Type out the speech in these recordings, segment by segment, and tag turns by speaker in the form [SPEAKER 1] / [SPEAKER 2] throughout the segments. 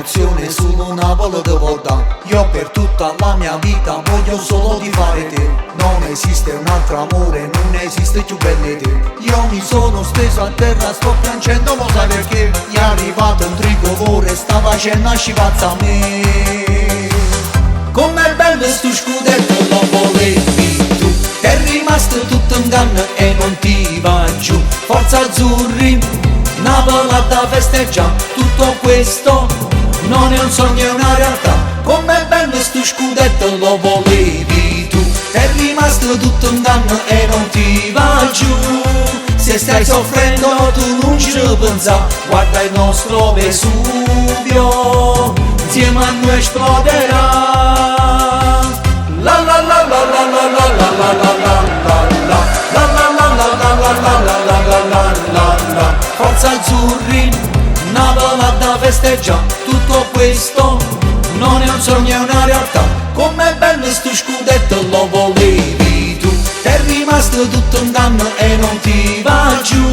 [SPEAKER 1] emozione solo Napoli ti porta. Io per tutta la mia vita voglio solo di fare te. Non esiste un altro amore, non esiste più bello di te. Io mi sono steso a terra, sto piangendo, lo sai perché? È arrivato un tricolore, sta facendo a scipazza a me. Com'è bello sto scudetto, lo volevi tu. È rimasto tutto in canna e non ti va giù. Forza azzurri, Napoli da festeggiare. Tutto questo non è un sogno, è una realtà. Com'è bello sto scudetto, lo volevi tu. È rimasto tutto in canna e non ti va giù. Se stai soffrendo tu non ci pensa, guarda il nostro Vesuvio, insieme a noi esploderà. La la la la la la la la la la la. Forza azzurri, Napoli da festeggiare. Tutto questo non è un sogno, è una realtà. Com'è bello sto scudetto, lo volevi tu. È rimasto tutto in canna e non ti va giù.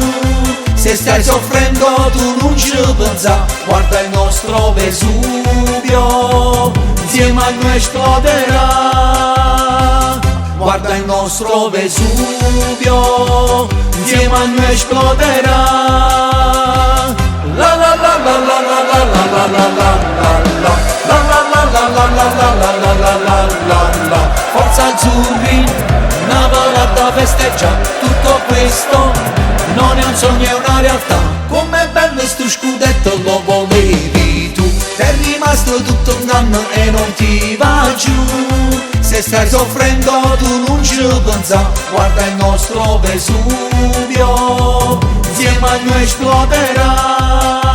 [SPEAKER 1] Se stai soffrendo tu non ci pensa, guarda il nostro Vesuvio, insieme a noi esploderà. Guarda il nostro Vesuvio, insieme a noi esploderà. La la la la la la la la la la la la la. Forza azzurri, Napoli da festeggiare. Tutto questo non è un sogno, è una realtà. Com'è bello sto scudetto, lo volevi tu. È rimasto tutto in canna e non ti va giù. Se stai soffrendo tu non ci pensa, guarda il nostro Vesuvio, insieme a noi esploderà.